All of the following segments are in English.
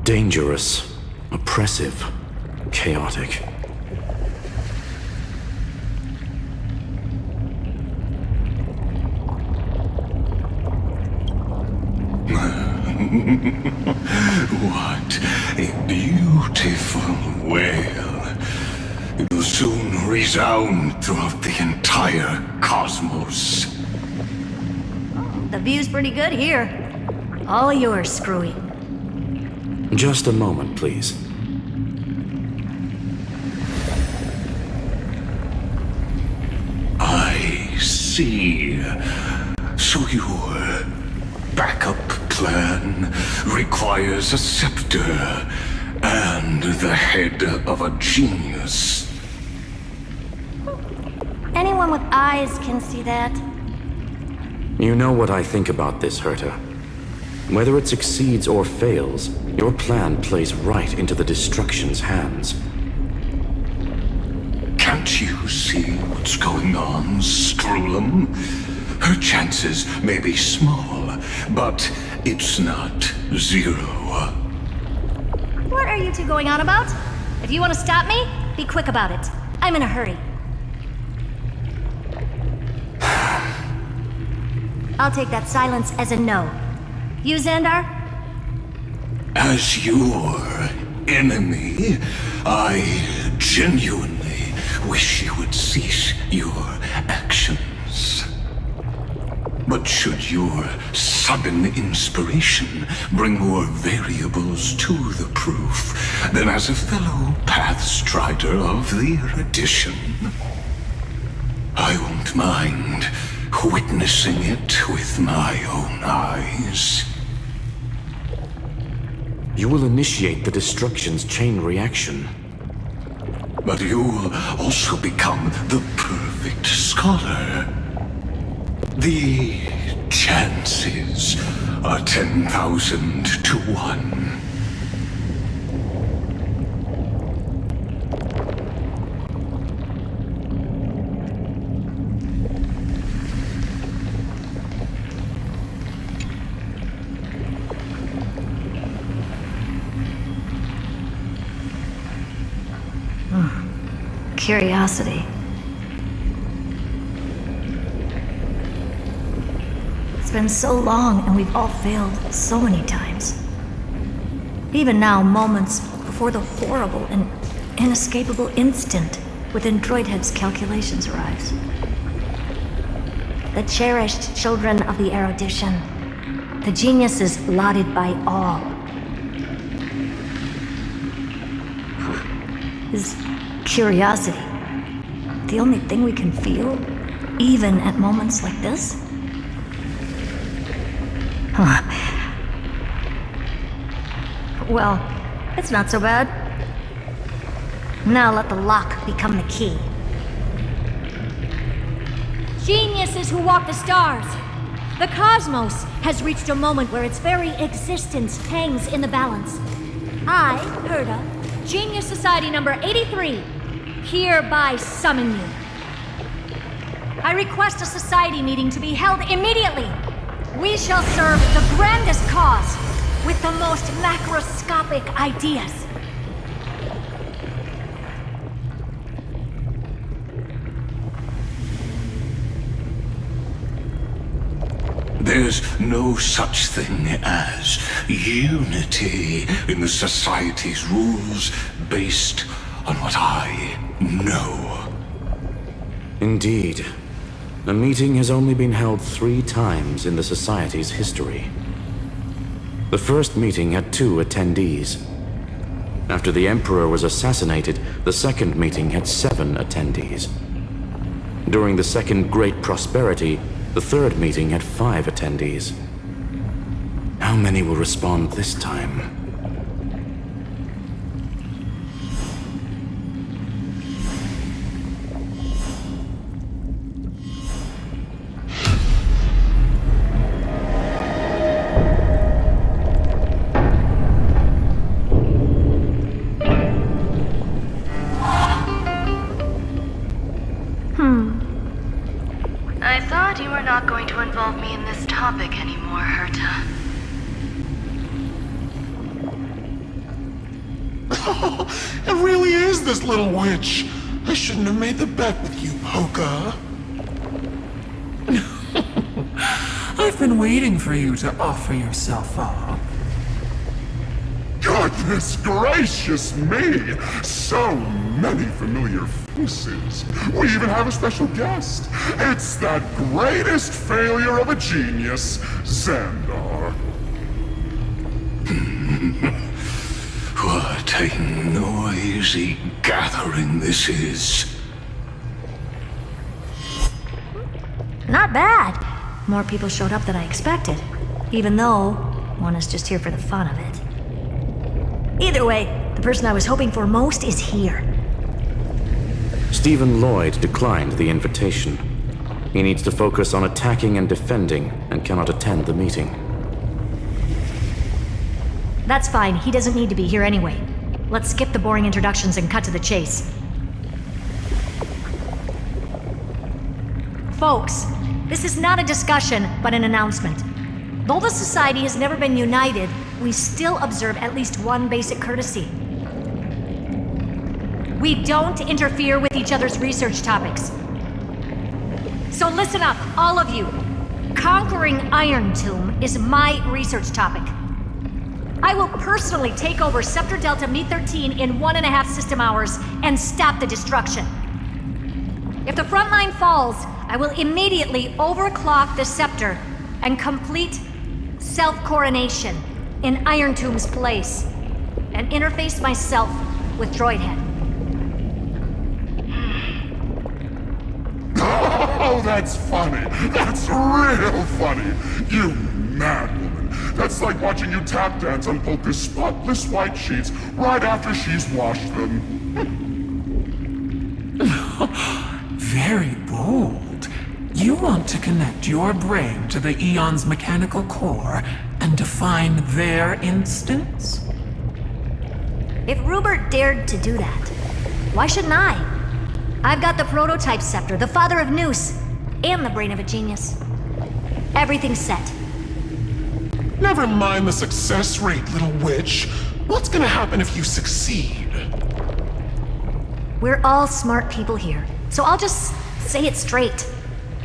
Dangerous, oppressive, chaotic. What a beautiful wail. It will soon resound throughout the entire cosmos. The view's pretty good here. All yours, Screwy. Just a moment, please. I see. So your backup plan requires a scepter and the head of a genius. Anyone with eyes can see that. You know what I think about this, Herta. Whether it succeeds or fails, your plan plays right into the Destruction's hands. Can't you see what's going on, Strulum? Her chances may be small, but it's not zero. What are you two going on about? If you want to stop me, be quick about it. I'm in a hurry. I'll take that silence as a no. You, Xandar? As your enemy, I genuinely wish you would cease your actions. But should your sudden inspiration bring more variables to the proof, then as a fellow Pathstrider of the Erudition, I won't mind witnessing it with my own eyes. You will initiate the Destruction's chain reaction. But you'll also become the perfect scholar. The chances are 10,000 to 1. Curiosity. It's been so long and we've all failed so many times. Even now, moments before the horrible and inescapable instant within Droidhead's calculations arrives. The cherished children of the Erudition. The geniuses lauded by all. Is curiosity the only thing we can feel, even at moments like this? Huh. Well, it's not so bad. Now let the lock become the key. Geniuses who walk the stars. The cosmos has reached a moment where its very existence hangs in the balance. I, Herta, Genius Society number 83, hereby summon you. I request a society meeting to be held immediately. We shall serve the grandest cause with the most macroscopic ideas. There's no such thing as unity in the Society's rules based on what I know. Indeed. The meeting has only been held 3 times in the Society's history. The first meeting had 2 attendees. After the Emperor was assassinated, the second meeting had 7 attendees. During the Second Great Prosperity, the third meeting had 5 attendees. How many will respond this time? I thought you were not going to involve me in this topic anymore, Herta. It really is this little witch. I shouldn't have made the bet with you, Poca. I've been waiting for you to offer yourself up. Goodness gracious me! So many familiar faces. We even have a special guest. It's that greatest failure of a genius, Xandar. What a noisy gathering this is. Not bad. More people showed up than I expected, even though one is just here for the fun of it. Either way, the person I was hoping for most is here. Stephen Lloyd declined the invitation. He needs to focus on attacking and defending and cannot attend the meeting. That's fine, he doesn't need to be here anyway. Let's skip the boring introductions and cut to the chase. Folks, this is not a discussion, but an announcement. Though the Society has never been united, we still observe at least one basic courtesy. We don't interfere with each other's research topics. So listen up, all of you. Conquering Iron Tomb is my research topic. I will personally take over Scepter Delta Me-13 in 1.5 system hours and stop the destruction. If the front line falls, I will immediately overclock the Scepter and complete self-coronation in Iron Tomb's place, and interface myself with Droidhead. Oh, that's funny. That's real funny. You mad woman. That's like watching you tap dance on Polka's spotless white sheets right after she's washed them. Very bold. You want to connect your brain to the Eon's mechanical core and define their instance? If Rupert dared to do that, why shouldn't I? I've got the prototype scepter, the father of Noose, and the brain of a genius. Everything's set. Never mind the success rate, little witch. What's gonna happen if you succeed? We're all smart people here, so I'll just say it straight.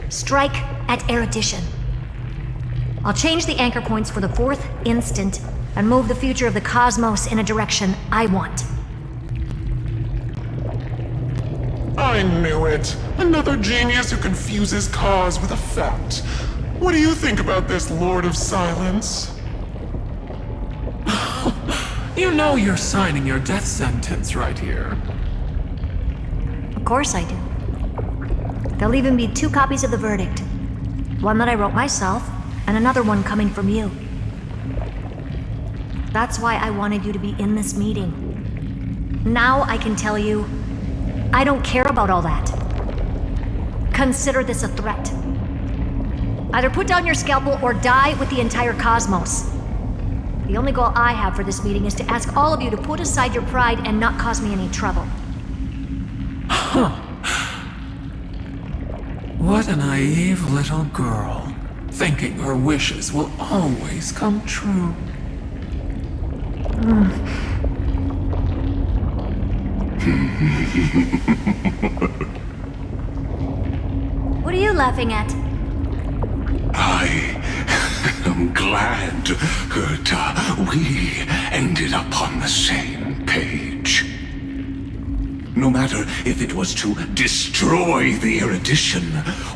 Strike at erudition. I'll change the anchor points for the 4th instant and move the future of the cosmos in a direction I want. I knew it. Another genius who confuses cause with effect. What do you think about this, Lord of Silence? You know you're signing your death sentence right here. Of course I do. There'll even be 2 copies of the verdict. One that I wrote myself, and another one coming from you. That's why I wanted you to be in this meeting. Now I can tell you, I don't care about all that. Consider this a threat. Either put down your scalpel or die with the entire cosmos. The only goal I have for this meeting is to ask all of you to put aside your pride and not cause me any trouble. Huh. What a naive little girl, thinking her wishes will always come true. What are you laughing at? I am glad, Herta, we ended up on the same page. No matter if it was to destroy the erudition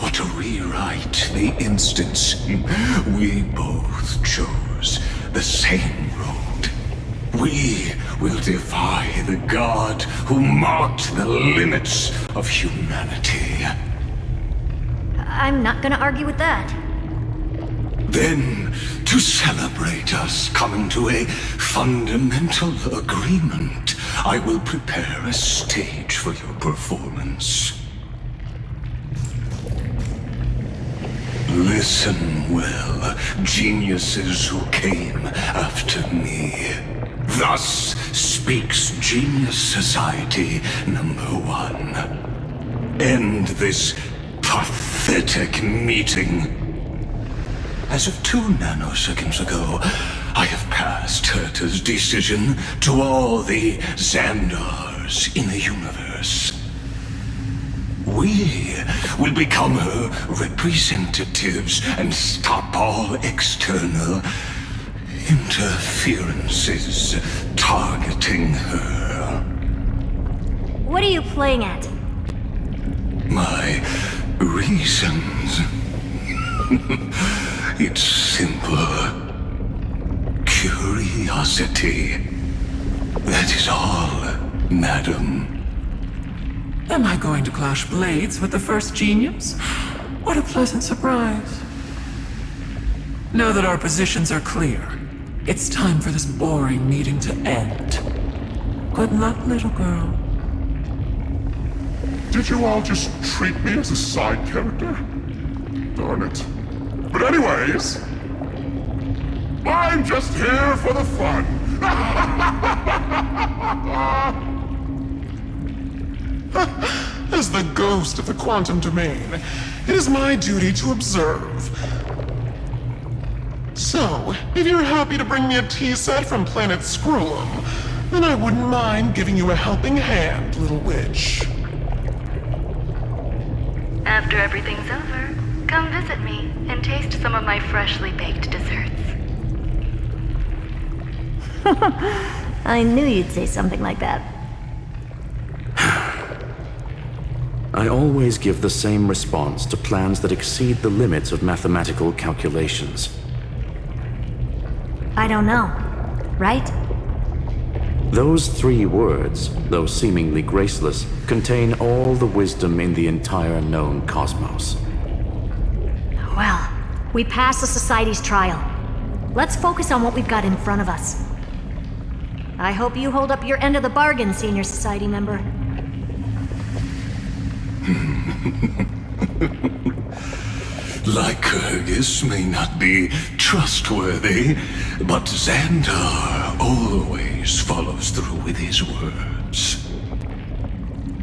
or to rewrite the instance, we both chose the same road. We will defy the god who marked the limits of humanity. I'm not gonna argue with that. Then, to celebrate us coming to a fundamental agreement, I will prepare a stage for your performance. Listen well, geniuses who came after me. Thus speaks Genius Society #1. End this pathetic meeting. As of 2 nanoseconds ago, I have passed Herta's decision to all the Xandars in the universe. We will become her representatives and stop all external interferences targeting her. What are you playing at? My reasons. It's simple. Curiosity. That is all, madam. Am I going to clash blades with the first genius? What a pleasant surprise. Now that our positions are clear, it's time for this boring meeting to end. Good luck, little girl. Did you all just treat me as a side character? Darn it. But anyways, I'm just here for the fun. As the ghost of the quantum domain, it is my duty to observe. So, if you're happy to bring me a tea set from planet Scrollum, then I wouldn't mind giving you a helping hand, little witch. After everything's over, come visit me and taste some of my freshly baked desserts. I knew you'd say something like that. I always give the same response to plans that exceed the limits of mathematical calculations. I don't know, right? Those 3 words, though seemingly graceless, contain all the wisdom in the entire known cosmos. Well, we passed the Society's trial. Let's focus on what we've got in front of us. I hope you hold up your end of the bargain, Senior Society member. Lycurgus may not be trustworthy, but Xandar always follows through with his words.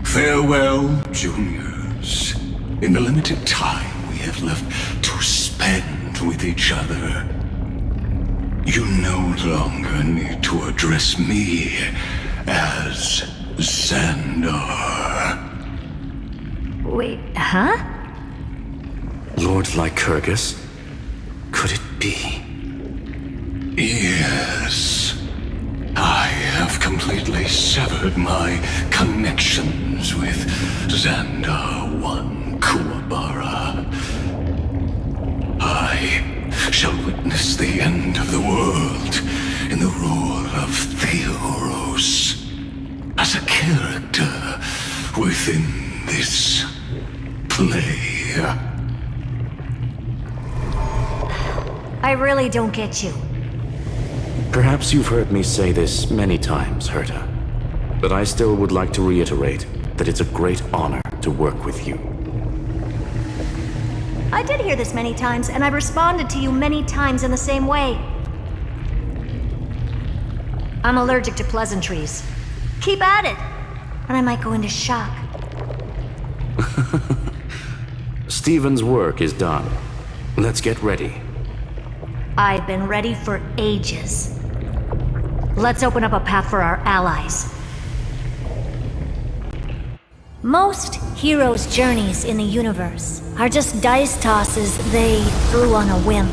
Farewell, juniors. In the limited time we have left to spend with each other, you no longer need to address me as Xandar. Wait, huh? Lord Lycurgus? Could it be? Yes. I have completely severed my connections with Xandar 1 Kuwabara. I shall witness the end of the world in the role of Theoros, as a character within this play. I really don't get you. Perhaps you've heard me say this many times, Herta, but I still would like to reiterate that it's a great honor to work with you. I did hear this many times, and I've responded to you many times in the same way. I'm allergic to pleasantries. Keep at it, and I might go into shock. Stephen's work is done. Let's get ready. I've been ready for ages. Let's open up a path for our allies. Most heroes' journeys in the universe are just dice tosses they threw on a whim.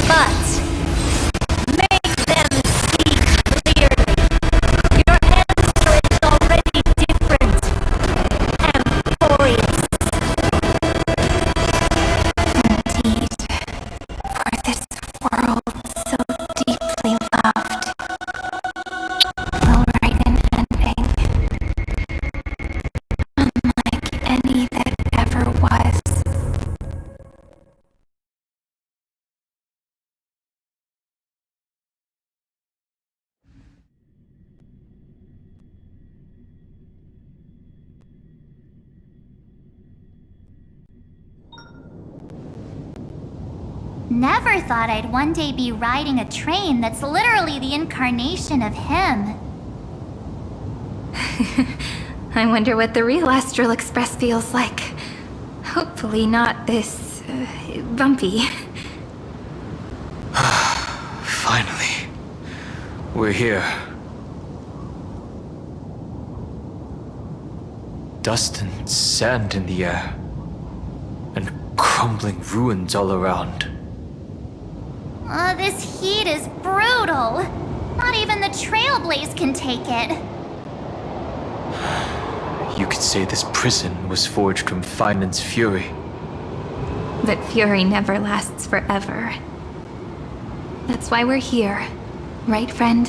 But make them see clearly. Your answer is already different and poised. Indeed, for this world so deeply loved will write an ending unlike any that ever was. Never thought I'd one day be riding a train that's literally the incarnation of him. I wonder what the real Astral Express feels like. Hopefully not this... bumpy. We're here. Dust and sand in the air. And crumbling ruins all around. This heat is brutal. Not even the Trailblaze can take it. You could say this prison was forged from Finland's fury. But fury never lasts forever. That's why we're here. Right, friend?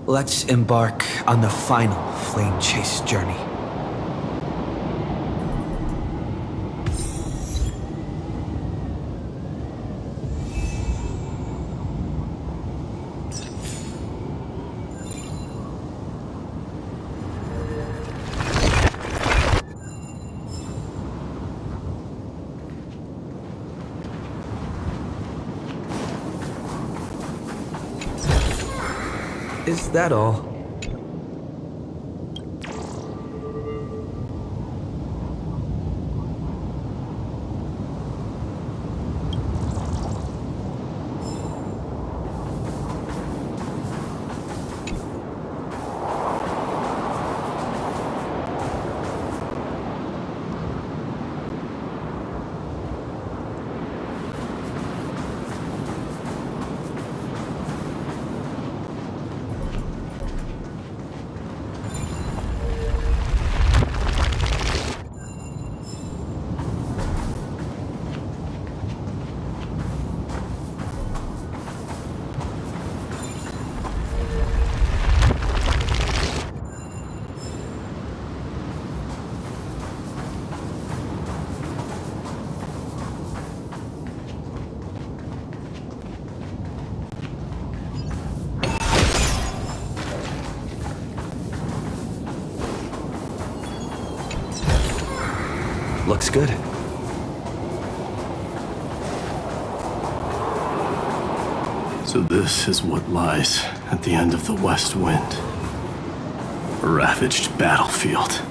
Let's embark on the final flame chase journey. Is that all? Looks good. So this is what lies at the end of the West Wind. A ravaged battlefield.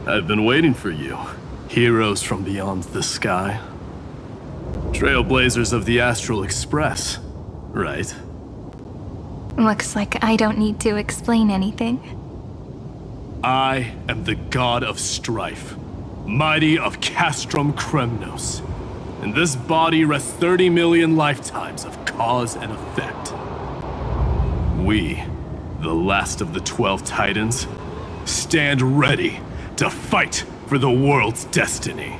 I've been waiting for you. Heroes from beyond the sky. Trailblazers of the Astral Express, right? Looks like I don't need to explain anything. I am the god of strife, mighty of Castrum Kremnos. In this body rests 30 million lifetimes of cause and effect. We, the last of the 12 Titans, stand ready to fight for the world's destiny.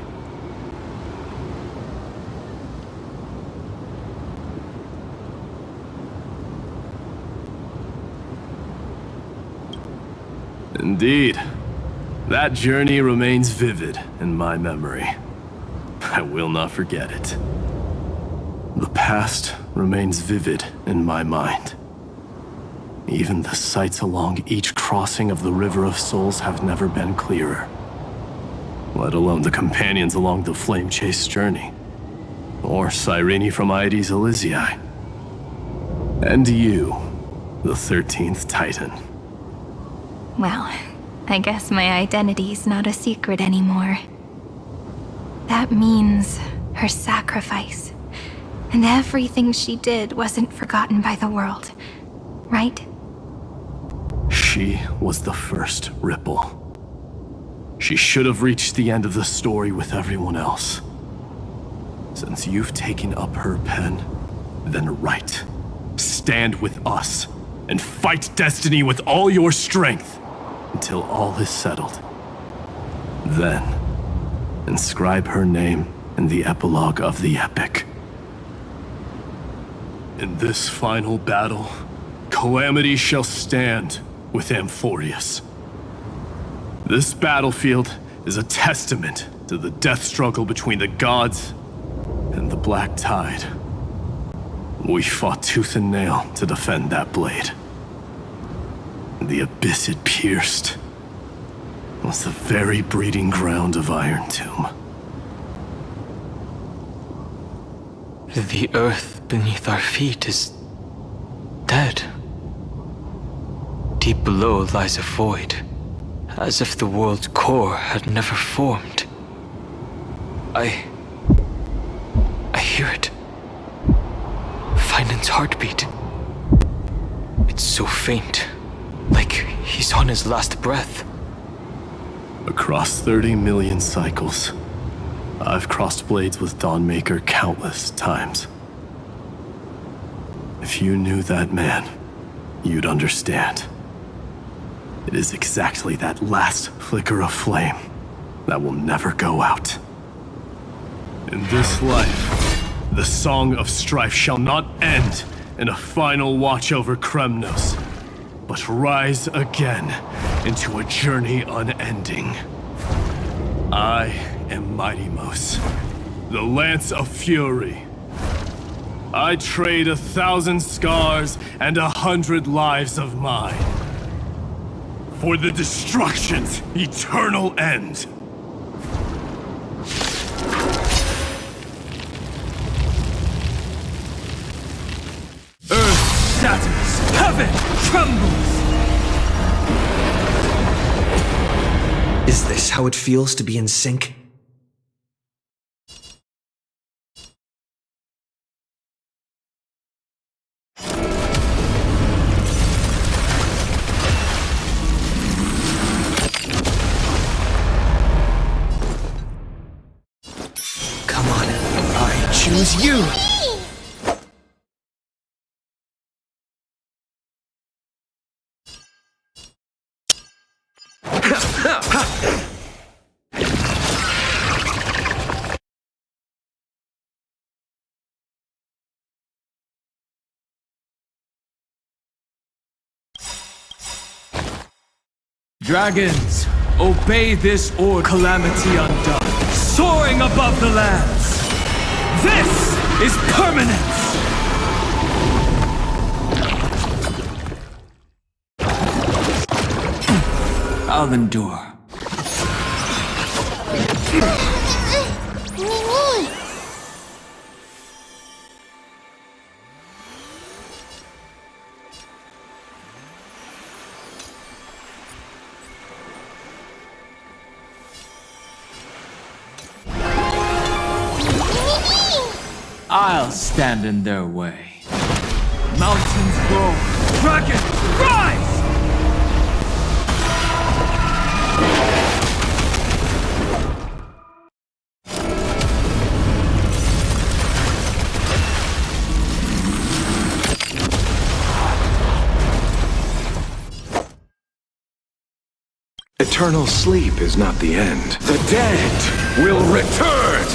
Indeed. That journey remains vivid in my memory. I will not forget it. The past remains vivid in my mind. Even the sights along each crossing of the River of Souls have never been clearer. Let alone the companions along the Flame Chase journey. Or Cyrene from Aedes Elysiae. And you, the 13th Titan. Well, I guess my identity's not a secret anymore. That means her sacrifice. And everything she did wasn't forgotten by the world, right? She was the first Ripple. She should have reached the end of the story with everyone else. Since you've taken up her pen, then write. Stand with us, and fight destiny with all your strength, until all is settled. Then, inscribe her name in the epilogue of the epic. In this final battle, Calamity shall stand with Amphorius. This battlefield is a testament to the death struggle between the gods and the Black Tide. We fought tooth and nail to defend that blade. The abyss it pierced was the very breeding ground of Iron Tomb. The earth beneath our feet is dead. Deep below lies a void, as if the world's core had never formed. I hear it. Finan's heartbeat. It's so faint, like he's on his last breath. Across 30 million cycles, I've crossed blades with Dawnmaker countless times. If you knew that man, you'd understand. It is exactly that last flicker of flame that will never go out. In this life, the Song of Strife shall not end in a final watch over Kremnos, but rise again into a journey unending. I am Mighty-Mos, the Lance of Fury. I trade 1,000 scars and 100 lives of mine for the destruction's eternal end. Earth shatters, heaven trembles. Is this how it feels to be in sync? Come on, I choose you! Dragons, obey this order. Calamity undone, soaring above the lands. This is permanence! I'll endure. I'll stand in their way. Mountains roar, dragons rise! Eternal sleep is not the end. The dead will return!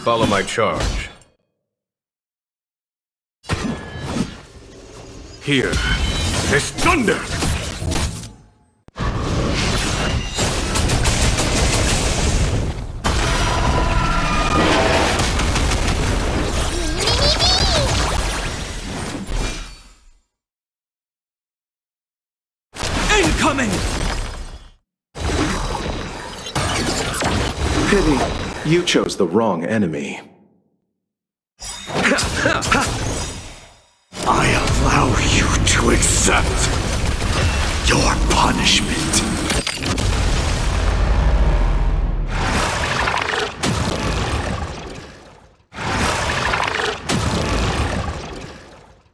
Follow my charge. Here is thunder! Incoming! Pity, you chose the wrong enemy. I allow you to accept your punishment.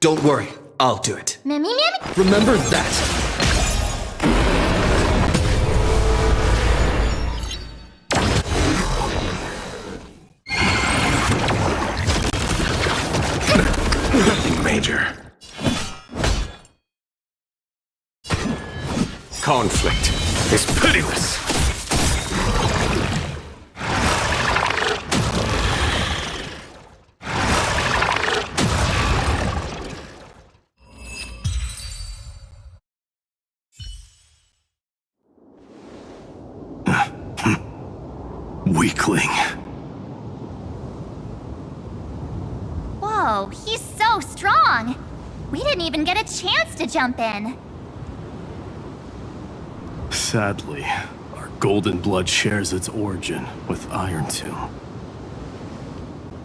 Don't worry, I'll do it. Mimi. Remember that! Nothing major. Conflict is pitiless. Weakling. Whoa, he's so strong. We didn't even get a chance to jump in. Sadly, our golden blood shares its origin with Iron Tomb.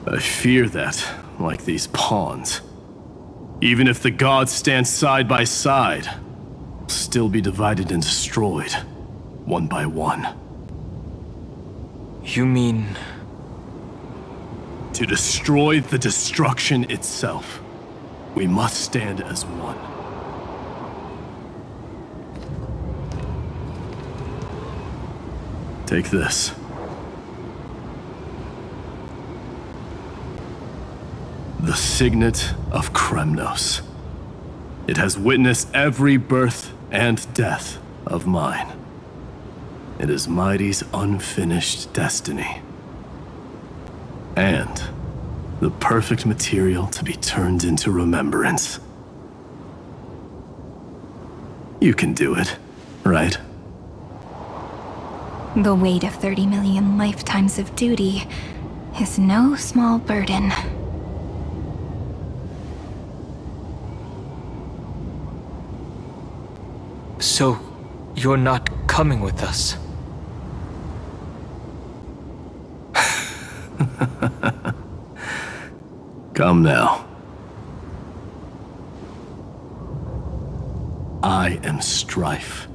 I fear that, like these pawns, even if the gods stand side by side, will still be divided and destroyed, one by one. You mean... To destroy the destruction itself, we must stand as one. Take this. The Signet of Kremnos. It has witnessed every birth and death of mine. It is Mighty's unfinished destiny. And the perfect material to be turned into remembrance. You can do it, right? The weight of 30 million lifetimes of duty is no small burden. So, you're not coming with us? Come now. I am strife.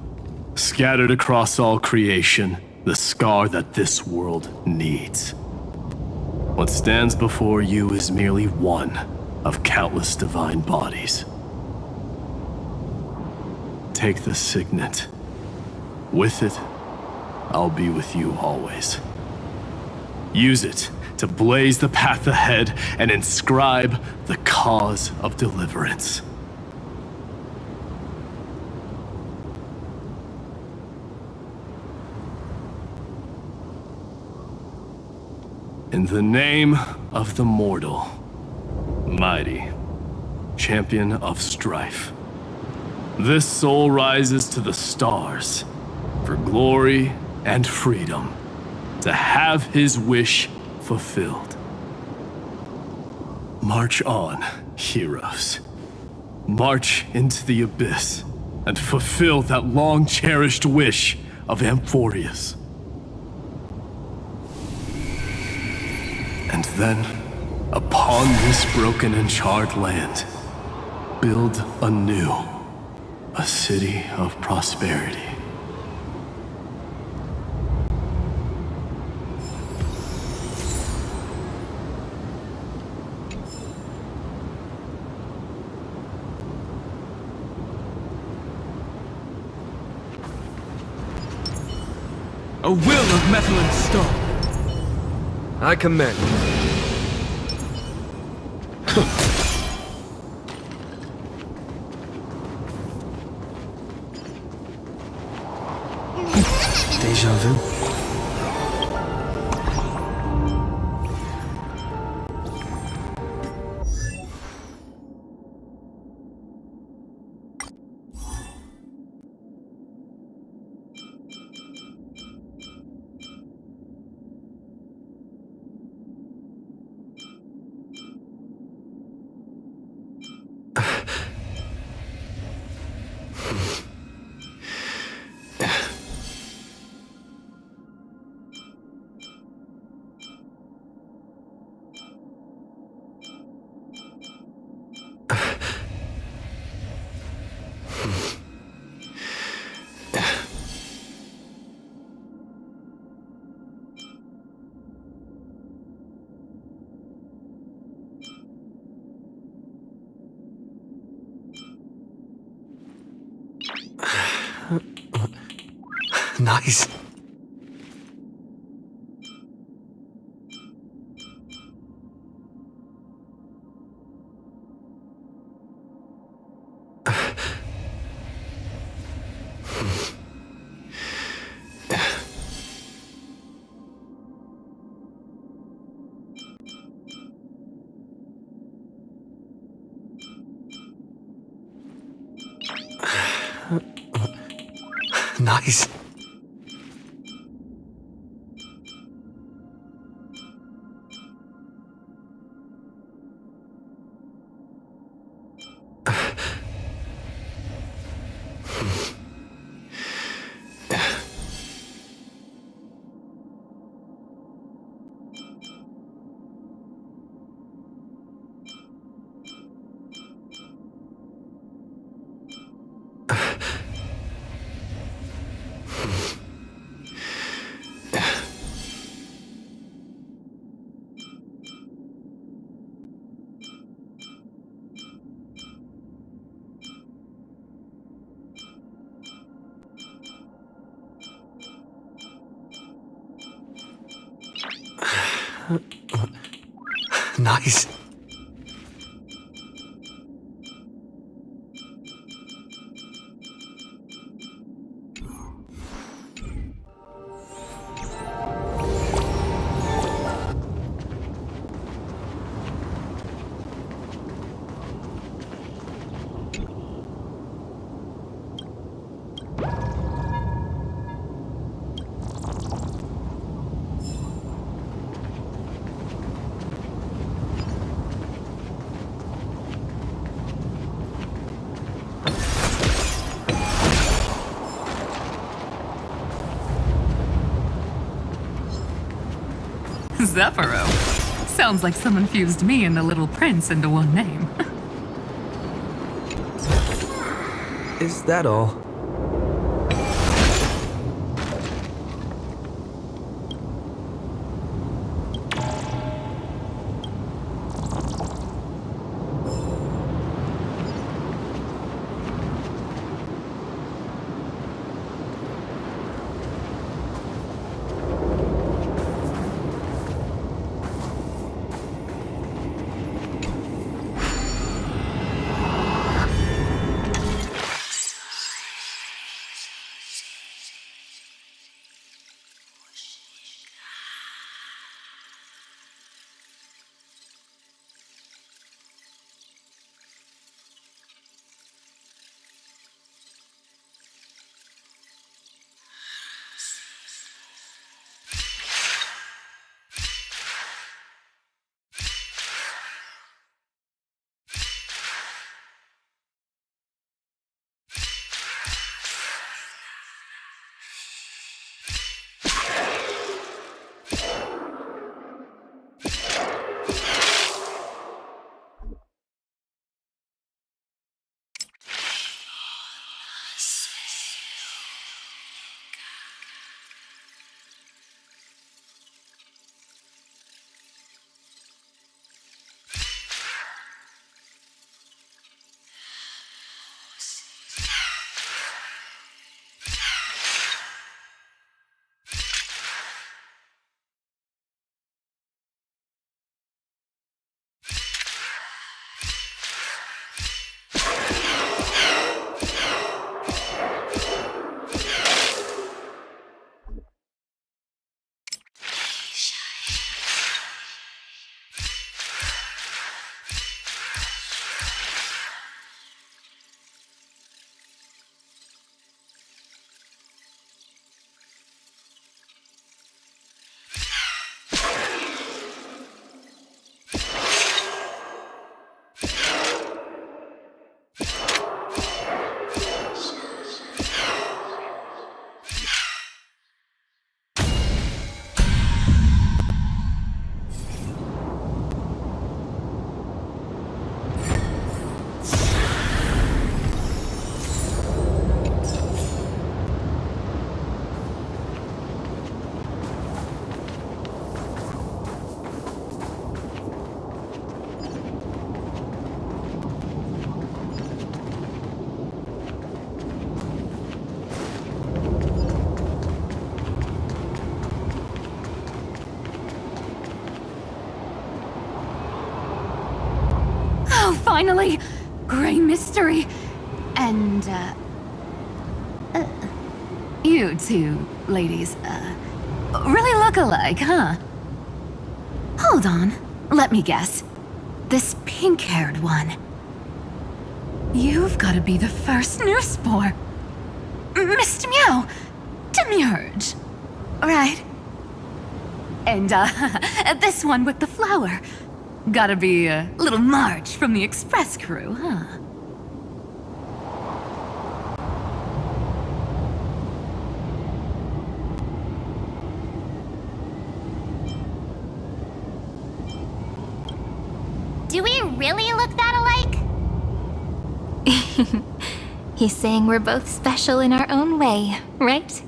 Scattered across all creation, the scar that this world needs. What stands before you is merely one of countless divine bodies. Take the signet. With it, I'll be with you always. Use it to blaze the path ahead and inscribe the cause of deliverance. In the name of the mortal, Mighty, champion of strife, this soul rises to the stars for glory and freedom, to have his wish fulfilled. March on, heroes. March into the abyss and fulfill that long-cherished wish of Amphorius. And then, upon this broken and charred land, build anew a city of prosperity. A will of metal and stone. I commend. Deja vu. Nice. Nice. Nice. Zephyro. Sounds like someone fused me and the Little Prince into one name. Is that all? finally! Gray mystery! And, you two ladies, really look alike, huh? Hold on, let me guess. This pink-haired one. You've gotta be the first newspore. Mr. Meow, Demiurge. Right. And, this one with the flower. Gotta be little Marge from the Express crew, huh? Do we really look that alike? He's saying we're both special in our own way, right?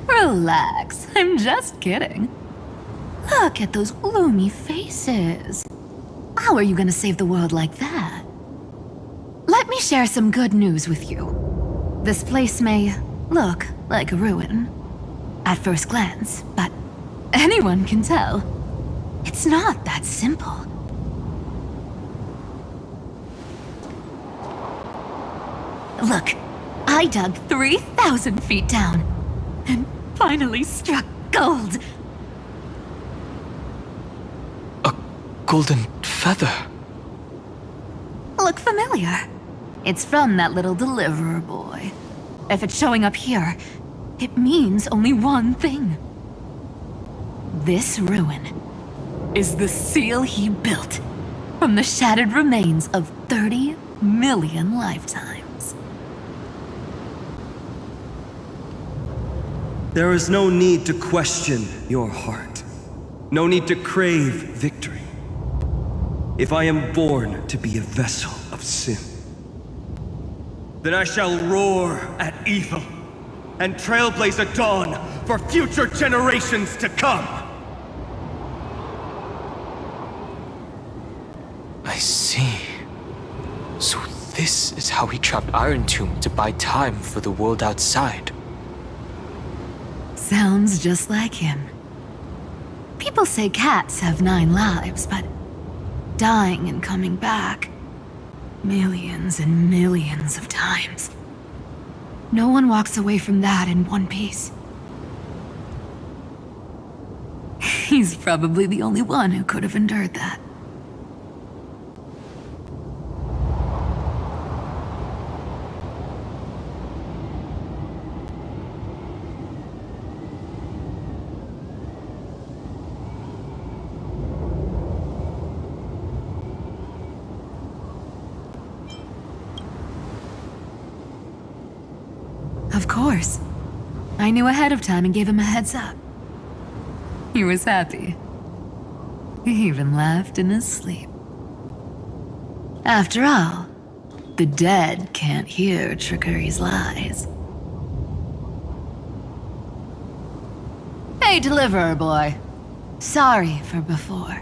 Relax, I'm just kidding. Look at those gloomy faces. How are you gonna save the world like that? Let me share some good news with you. This place may look like a ruin at first glance, but anyone can tell it's not that simple. Look, I dug 3,000 feet down and finally struck gold. A golden feather. Look familiar? It's from that little deliverer boy. If it's showing up here, it means only one thing. This ruin is the seal he built from the shattered remains of 30 million lifetimes. There is no need to question your heart. No need to crave victory. If I am born to be a vessel of sin, then I shall roar at evil and trailblaze a dawn for future generations to come. I see. So this is how he trapped Iron Tomb to buy time for the world outside. Sounds just like him. People say cats have 9 lives, but dying and coming back millions and millions of times. No one walks away from that in one piece. He's probably the only one who could have endured that. Of course. I knew ahead of time and gave him a heads up. He was happy. He even laughed in his sleep. After all, the dead can't hear trickery's lies. Hey, deliverer boy. Sorry for before.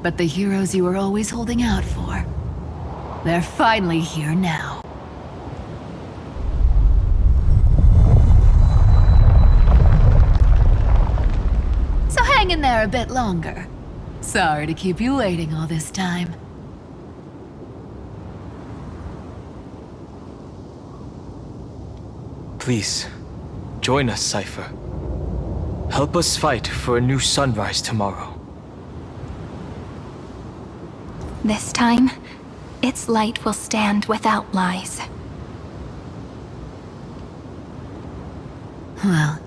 But the heroes you were always holding out for, they're finally here now. So hang in there a bit longer. Sorry to keep you waiting all this time. Please, join us, Cypher. Help us fight for a new sunrise tomorrow. This time, its light will stand without lies. Well,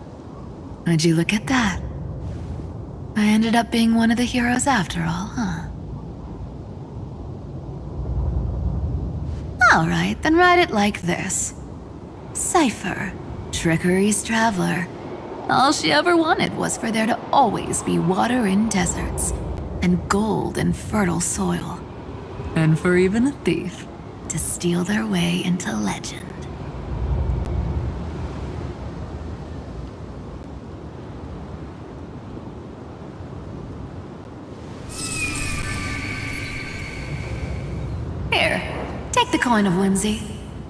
would you look at that? I ended up being one of the heroes after all, huh? Alright, then write it like this. Cypher, Trickery's traveler. All she ever wanted was for there to always be water in deserts, and gold in fertile soil. And for even a thief to steal their way into legend. Here, take the coin of whimsy.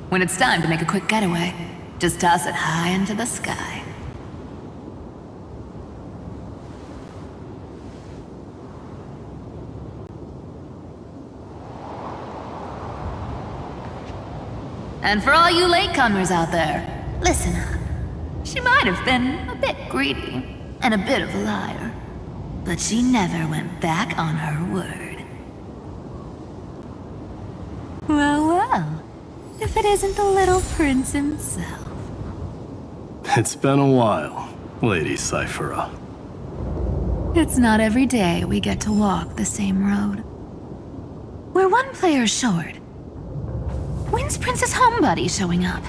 When it's time to make a quick getaway, just toss it high into the sky. And for all you latecomers out there, listen up. She might have been a bit greedy and a bit of a liar, but she never went back on her word. Well, well, if it isn't the little prince himself. It's been a while, Lady Cyphera. It's not every day we get to walk the same road. We're one player short. When's Princess Homebody showing up?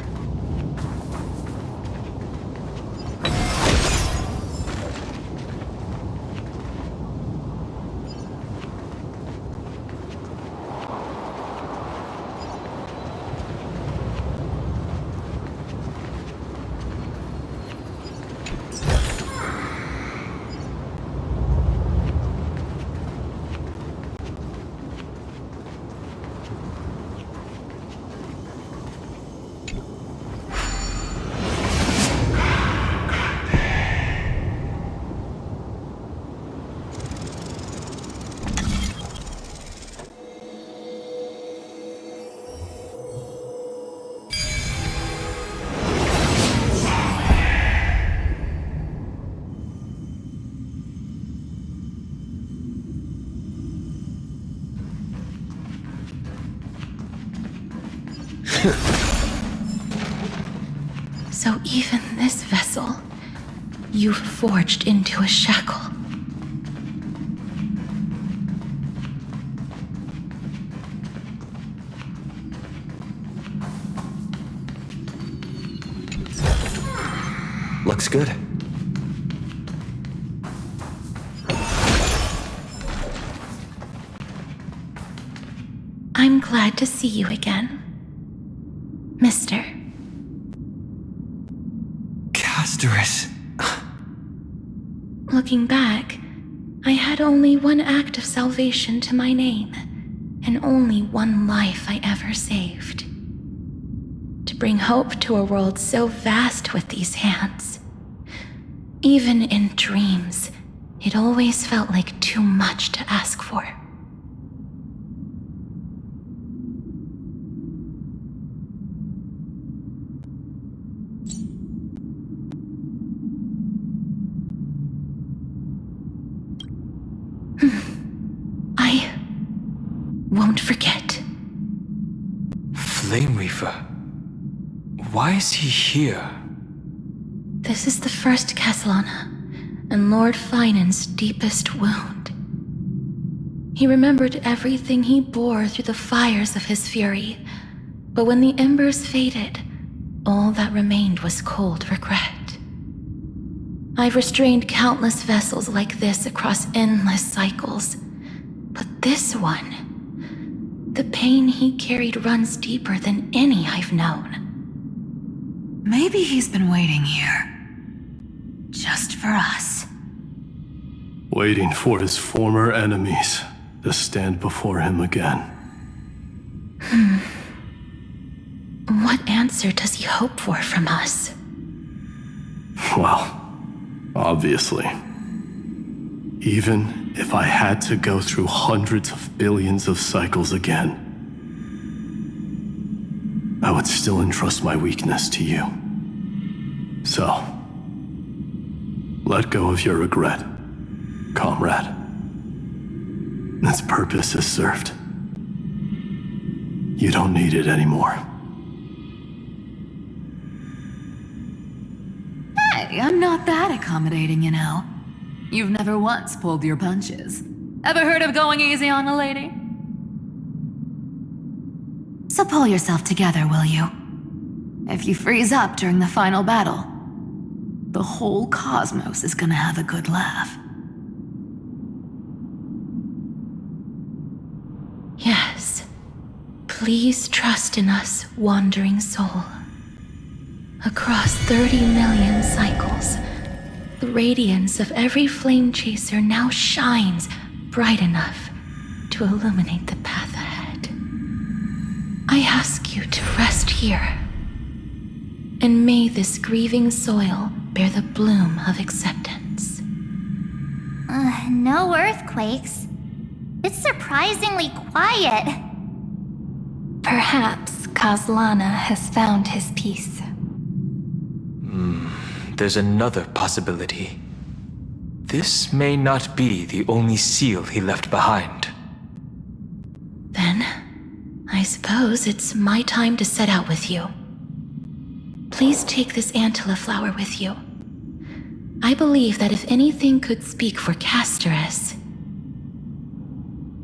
So even this vessel, you've forged into a shackle. Looks good. I'm glad to see you again, Mister. Casterus. Looking back, I had only one act of salvation to my name, and only one life I ever saved. To bring hope to a world so vast with these hands. Even in dreams, it always felt like too much to ask for. I won't forget. Flame Reaver. Why is he here? This is the first Castellana, and Lord Finan's deepest wound. He remembered everything he bore through the fires of his fury, but when the embers faded, all that remained was cold regret. I've restrained countless vessels like this across endless cycles, but this one, the pain he carried runs deeper than any I've known. Maybe he's been waiting here. Just for us. Waiting for his former enemies to stand before him again. What answer does he hope for from us? Well, obviously. Even if I had to go through hundreds of billions of cycles again, I would still entrust my weakness to you. So, let go of your regret, comrade. Its purpose is served. You don't need it anymore. Hey, I'm not that accommodating, you know. You've never once pulled your punches. Ever heard of going easy on a lady? So pull yourself together, will you? If you freeze up during the final battle, the whole cosmos is gonna have a good laugh. Yes. Please trust in us, wandering soul. Across 30 million cycles, the radiance of every flame chaser now shines bright enough to illuminate the path ahead. I ask you to rest here, and may this grieving soil bear the bloom of acceptance. No earthquakes. It's surprisingly quiet. Perhaps Kaslana has found his piece. There's another possibility. This may not be the only seal he left behind. Then, I suppose it's my time to set out with you. Please take this Antilla flower with you. I believe that if anything could speak for Casterus,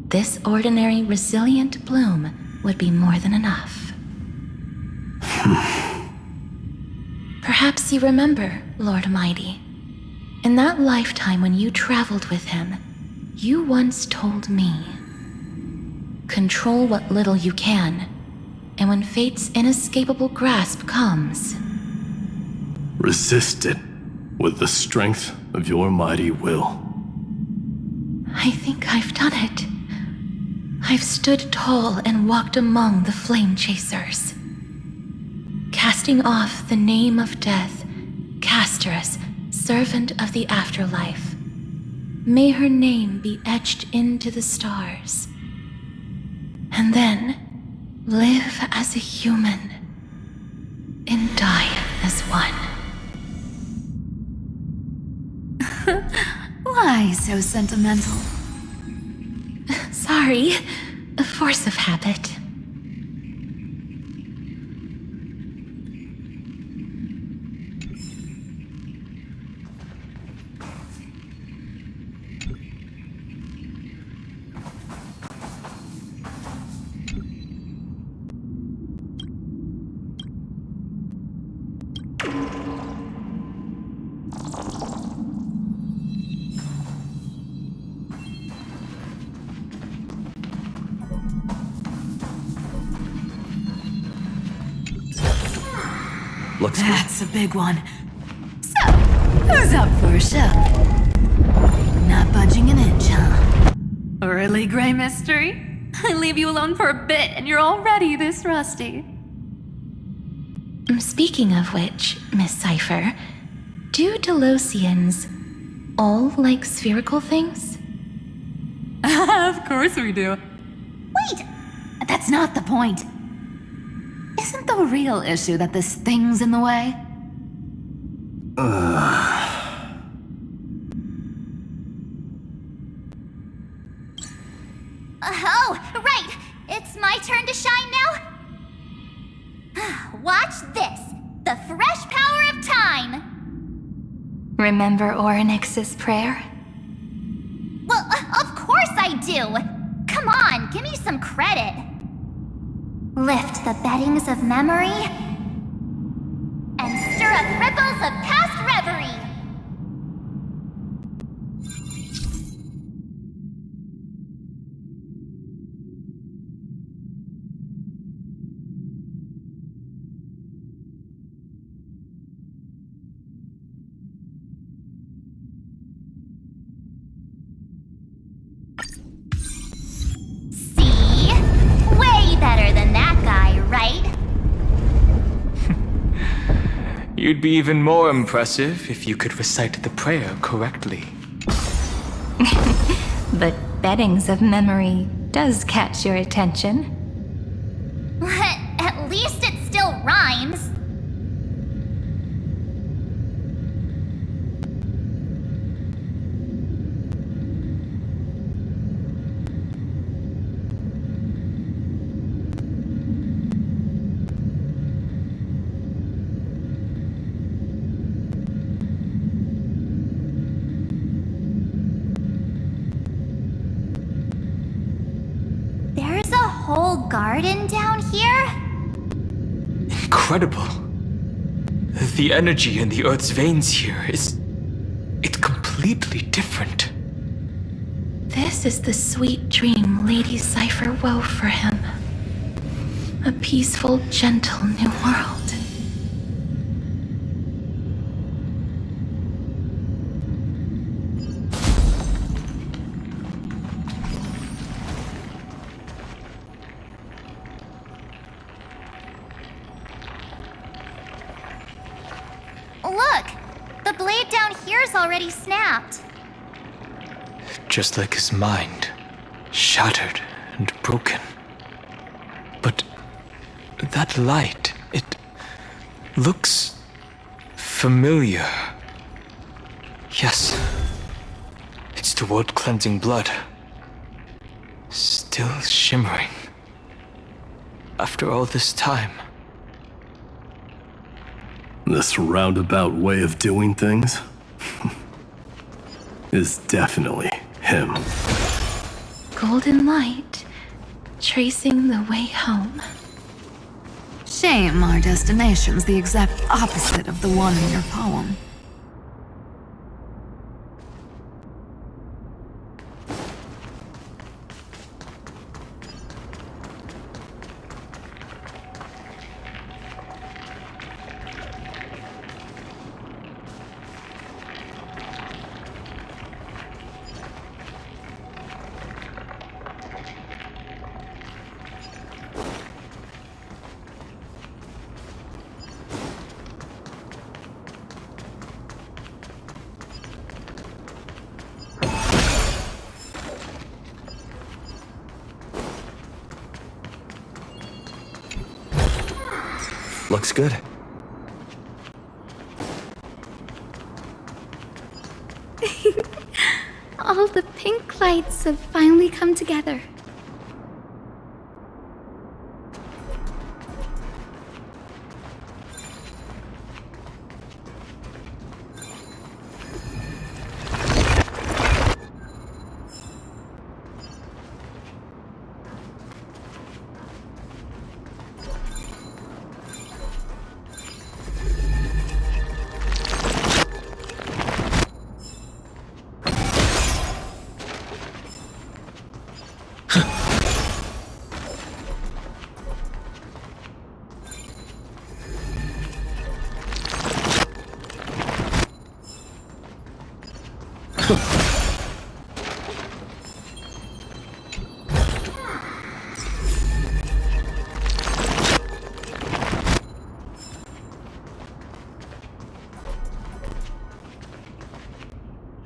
this ordinary, resilient bloom would be more than enough. Perhaps you remember, Lord Mighty. In that lifetime when you traveled with him, you once told me, control what little you can, and when fate's inescapable grasp comes, resist it with the strength of your mighty will. I think I've done it. I've stood tall and walked among the flame chasers, casting off the name of death, Casterus, servant of the afterlife. May her name be etched into the stars. And then live as a human and die as one. Why so sentimental? Sorry, a force of habit. That's a big one. So, who's up for a show? Not budging an inch, huh? Really, Gray Mystery? I leave you alone for a bit and you're already this rusty. Speaking of which, Miss Cypher, do Delosians all like spherical things? Of course we do. Wait! That's not the point. Isn't the real issue that this thing's in the way? Oh, right! It's my turn to shine now? Watch this! The fresh power of time! Remember Orynyx's prayer? Well, of course I do! Come on, give me some credit! Lift the beddings of memory and stir up ripples of past reverie! See? Way better than that guy, right? You'd be even more impressive if you could recite the prayer correctly. The beddings of memory does catch your attention. At least it still rhymes. There's a whole garden down here? Incredible. The energy in the Earth's veins here it's completely different. This is the sweet dream Lady Cypher wove for him. A peaceful, gentle new world. Look! The blade down here's already snapped. Just like his mind, shattered and broken. But that light, it looks familiar. Yes, it's the world-cleansing blood. Still shimmering. After all this time. This roundabout way of doing things is definitely him. Golden light, tracing the way home. Shame our destination's the exact opposite of the one in your poem. Looks good. All the pink lights have finally come together.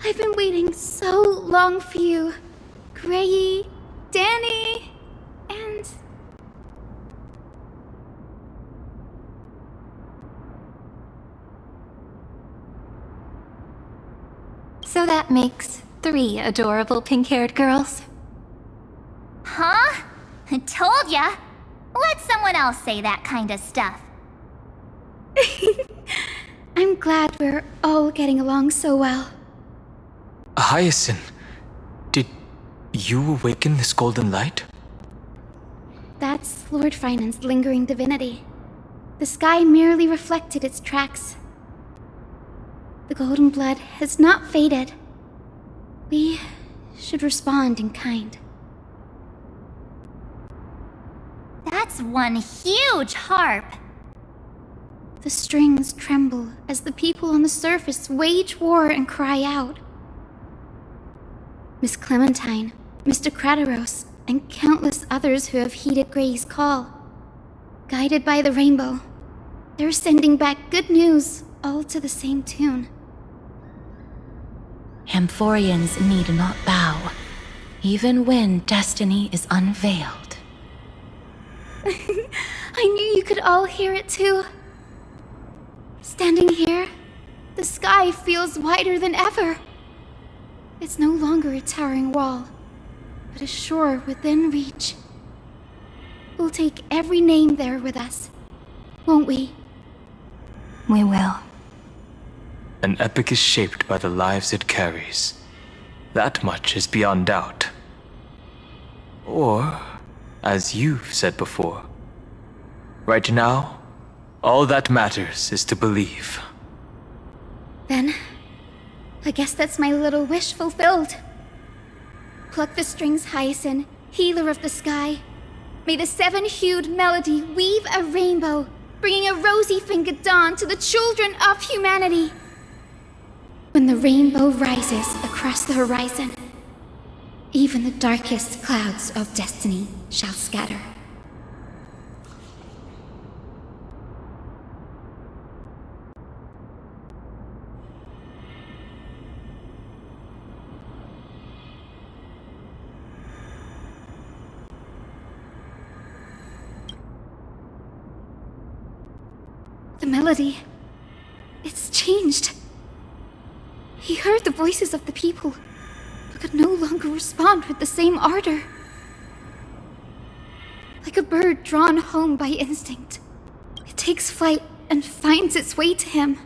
I've been waiting so long for you, Grayy, Danny, and... So that makes 3 adorable pink-haired girls. Huh? I told ya! Let someone else say that kind of stuff. I'm glad we're all getting along so well. Hyacinth, did you awaken this golden light? That's Lord Finan's lingering divinity. The sky merely reflected its tracks. The golden blood has not faded. We should respond in kind. That's one huge harp. The strings tremble as the people on the surface wage war and cry out. Miss Clementine, Mr. Krateros, and countless others who have heeded Gray's call. Guided by the rainbow, they're sending back good news, all to the same tune. Amphorians need not bow, even when destiny is unveiled. I knew you could all hear it too. Standing here, the sky feels wider than ever. It's no longer a towering wall, but a shore within reach. We'll take every name there with us, won't we? We will. An epic is shaped by the lives it carries. That much is beyond doubt. Or, as you've said before, right now, all that matters is to believe. Then, I guess that's my little wish fulfilled. Pluck the strings, Hyacinth, healer of the sky. May the 7-hued melody weave a rainbow, bringing a rosy-fingered dawn to the children of humanity. When the rainbow rises across the horizon, even the darkest clouds of destiny shall scatter. melody. It's changed. He heard the voices of the people, but could no longer respond with the same ardor. Like a bird drawn home by instinct, it takes flight and finds its way to him.